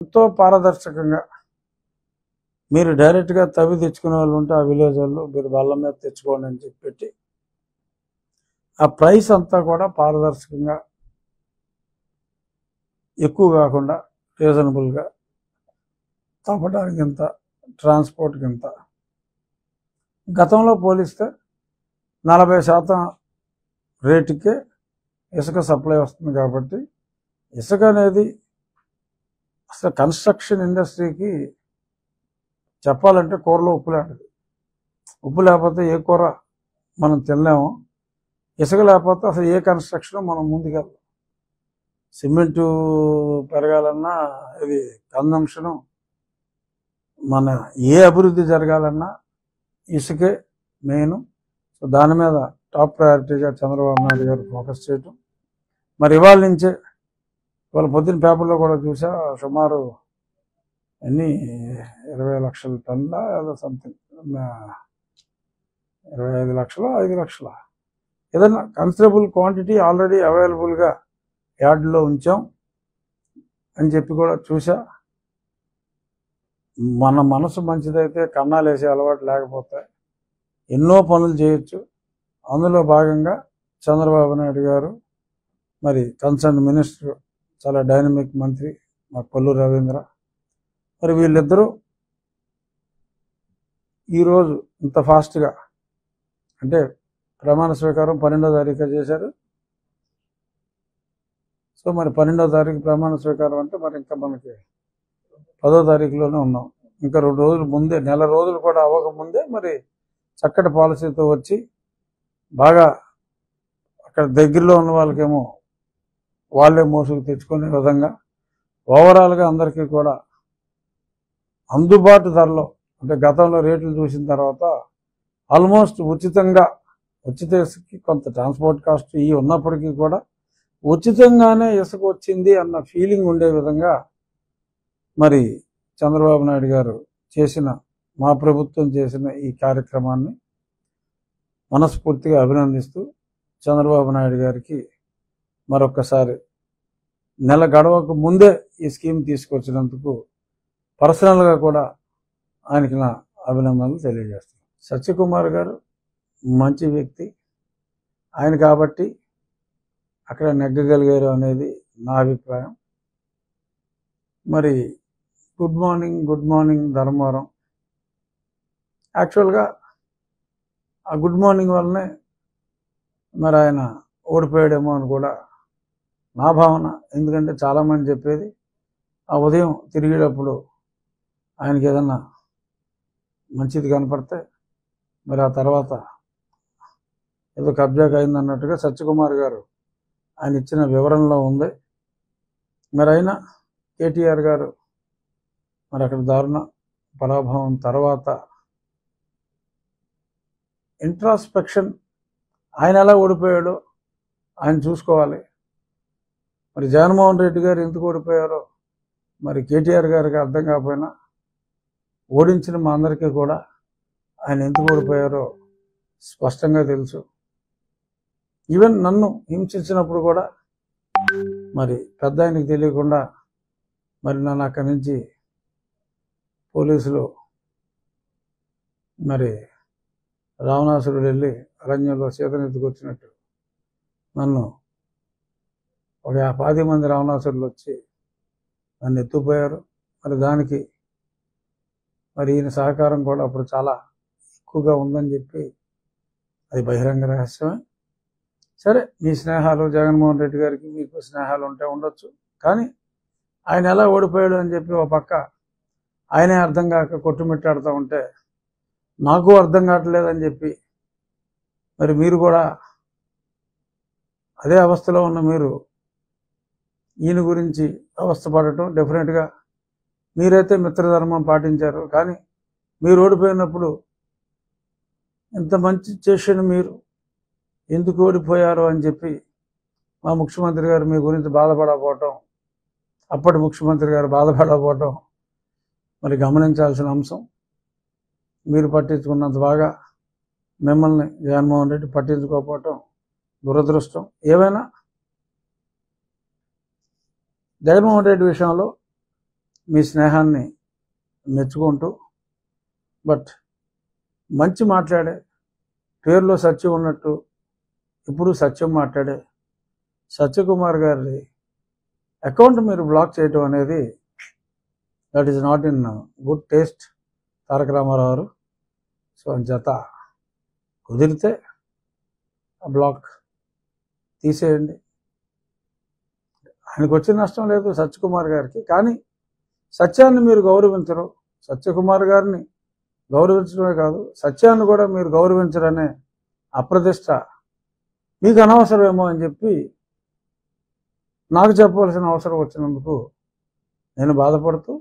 ఎంతో పారదర్శకంగా మీరు డైరెక్ట్గా తవ్వి తెచ్చుకునే వాళ్ళు ఉంటే ఆ విలేజ్ వాళ్ళు మీరు బల్ల మీద తెచ్చుకోండి అని చెప్పి ఆ ప్రైస్ అంతా కూడా పారదర్శకంగా ఎక్కువ కాకుండా రీజనబుల్గా తవ్వడానికి ఇంత, ట్రాన్స్పోర్ట్కి ఇంత. గతంలో పోలిస్తే 40% రేటుకే ఇసుక సప్లై వస్తుంది కాబట్టి ఇసుక అనేది అసలు కన్స్ట్రక్షన్ ఇండస్ట్రీకి చెప్పాలంటే కూరలో ఉప్పు లాంటిది. ఉప్పు లేకపోతే ఏ కూర మనం తినలేము, ఇసుక లేకపోతే అసలు ఏ కన్స్ట్రక్షన్ మనం ముందుకెళ్ళాం. సిమెంటు పెరగాలన్నా, ఇది కన్జంప్షను, మన ఏ అభివృద్ధి జరగాలన్నా ఇసుకే మెయిన్. సో దాని మీద టాప్ ప్రయారిటీగా చంద్రబాబు నాయుడు గారు ఫోకస్ చేయటం. మరి ఇవాళ నుంచే, ఇవాళ పొద్దున్న పేపర్లో కూడా చూసా, సుమారు 20 లక్షల టన్నుల ఏదో సంథింగ్, 25 లక్షలు 5 లక్షల ఏదైనా కన్సిడరబుల్ క్వాంటిటీ ఆల్రెడీ అవైలబుల్గా యార్డులో ఉంచాం అని చెప్పి కూడా చూసా. మన మనసు మంచిదైతే కన్నాలు వేసే అలవాటు లేకపోతే ఎన్నో పనులు చేయొచ్చు. అందులో భాగంగా చంద్రబాబు నాయుడు గారు, మరి కన్సర్న్ మినిస్టర్, చాలా డైనమిక్ మంత్రి మా కొల్లు రవీంద్ర, మరి వీళ్ళిద్దరూ ఈరోజు ఇంత ఫాస్ట్గా, అంటే ప్రమాణ స్వీకారం 12వ తారీఖు చేశారు. సో మరి 12వ తారీఖు ప్రమాణ స్వీకారం అంటే మరి ఇంకా మనకి 10వ తారీఖులోనే ఉన్నాం. ఇంకా 2 రోజుల ముందే, నెల రోజులు కూడా అవ్వకముందే మరి చక్కటి పాలసీతో వచ్చి బాగా అక్కడ దగ్గరలో ఉన్న వాళ్ళకేమో వాళ్ళే మోసుకు తెచ్చుకునే విధంగా ఓవరాల్గా అందరికీ కూడా అందుబాటు ధరలో, అంటే గతంలో రేట్లు చూసిన తర్వాత ఆల్మోస్ట్ ఉచితంగా, ఉచిత ఇసుకకి కొంత ట్రాన్స్పోర్ట్ కాస్ట్ ఇవి ఉన్నప్పటికీ కూడా ఉచితంగానే ఇసుక వచ్చింది అన్న ఫీలింగ్ ఉండే విధంగా మరి చంద్రబాబు నాయుడు గారు చేసిన, మా ప్రభుత్వం చేసిన ఈ కార్యక్రమాన్ని మనస్ఫూర్తిగా అభినందిస్తూ చంద్రబాబు నాయుడు గారికి మరొక్కసారి నెల గడవకు ముందే ఈ స్కీమ్ తీసుకొచ్చినందుకు పర్సనల్గా కూడా ఆయనకి నా అభినందనలు తెలియజేస్తున్నాను. సత్యకుమార్ గారు మంచి వ్యక్తి, ఆయన కాబట్టి అక్కడ నెగ్గగలిగారు అనేది నా అభిప్రాయం. మరి గుడ్ మార్నింగ్ ధర్మవరం. యాక్చువల్గా ఆ గుడ్ మార్నింగ్ వల్లనే మరి ఆయన ఓడిపోయాడేమో అని కూడా నా భావన. ఎందుకంటే చాలామంది చెప్పేది ఆ ఉదయం తిరిగేటప్పుడు ఆయనకి ఏదన్నా మంచిది కనపడితే మరి ఆ తర్వాత ఏదో కబ్జాకు అయింది అన్నట్టుగా సత్యకుమార్ గారు ఆయన ఇచ్చిన వివరణలో ఉంది. మరి అయినా కేటీఆర్ గారు మరి అక్కడ దారుణ పరాభవం తర్వాత ఇంట్రాస్పెక్షన్, ఆయన ఎలా ఓడిపోయాడో ఆయన చూసుకోవాలి. మరి జగన్మోహన్ రెడ్డి గారు ఎందుకు ఓడిపోయారో మరి కేటీఆర్ గారికి అర్థం కాకపోయినా ఓడించిన మా అందరికీ కూడా ఆయన ఎందుకు ఓడిపోయారో స్పష్టంగా తెలుసు. ఈవెన్ నన్ను హింసించినప్పుడు కూడా మరి పెద్ద ఆయనకి తెలియకుండా మరి నన్ను అక్కడి నుంచి పోలీసులు మరి రావణాసురుడు వెళ్ళి అరణ్యంలో సీతనెత్తుకొచ్చినట్టు నన్ను ఒక 10 మంది రావణాసురులు వచ్చి నన్ను ఎత్తుకుపోయారు. మరి దానికి మరి ఈయన సహకారం కూడా అప్పుడు చాలా ఎక్కువగా ఉందని చెప్పి అది బహిరంగ రహస్యమే. సరే, మీ స్నేహాలు, జగన్మోహన్ రెడ్డి గారికి మీకు స్నేహాలు ఉంటే ఉండొచ్చు, కానీ ఆయన ఎలా ఓడిపోయాడు అని చెప్పి ఒక పక్క ఆయనే అర్థం కాక కొట్టుమిట్టాడుతూ ఉంటే నాకు అర్థం కావట్లేదని చెప్పి మరి మీరు కూడా అదే అవస్థలో ఉన్న మీరు ఈయన గురించి అవస్థపడటం, డెఫినెట్గా మీరైతే మిత్రధర్మం పాటించారు, కానీ మీరు ఓడిపోయినప్పుడు ఇంత మంచి చేసిన మీరు ఎందుకు ఓడిపోయారు అని చెప్పి మా ముఖ్యమంత్రి గారు మీ గురించి బాధపడకపోవటం, అప్పటి ముఖ్యమంత్రి గారు బాధపడకపోవటం మరి గమనించాల్సిన అంశం. మీరు పట్టించుకున్నంత బాగా మిమ్మల్ని జగన్మోహన్ రెడ్డి పట్టించుకోకపోవటం దురదృష్టం. ఏమైనా జగన్మోహన్ రెడ్డి విషయంలో మీ స్నేహాన్ని మెచ్చుకుంటూ, బట్ మంచి మాట్లాడే, పేరులో సత్యం ఉన్నట్టు ఇప్పుడు సత్యం మాట్లాడే సత్యకుమార్ గారి అకౌంట్ మీరు బ్లాక్ చేయటం అనేది that is not in good taste Taraka Ramarao గారు. సో అంచేత కుదిరితే ఆ బ్లాక్ తీసేయండి. ఆయనకు వచ్చిన నష్టం లేదు సత్యకుమార్ గారికి, కానీ సత్యాన్ని మీరు గౌరవించరు. సత్యకుమార్ గారిని గౌరవించడమే కాదు, సత్యాన్ని కూడా మీరు గౌరవించరనే అప్రతిష్ట మీకు అనవసరమేమో అని చెప్పి నాకు చెప్పవలసిన అవసరం వచ్చినందుకు నేను బాధపడుతూ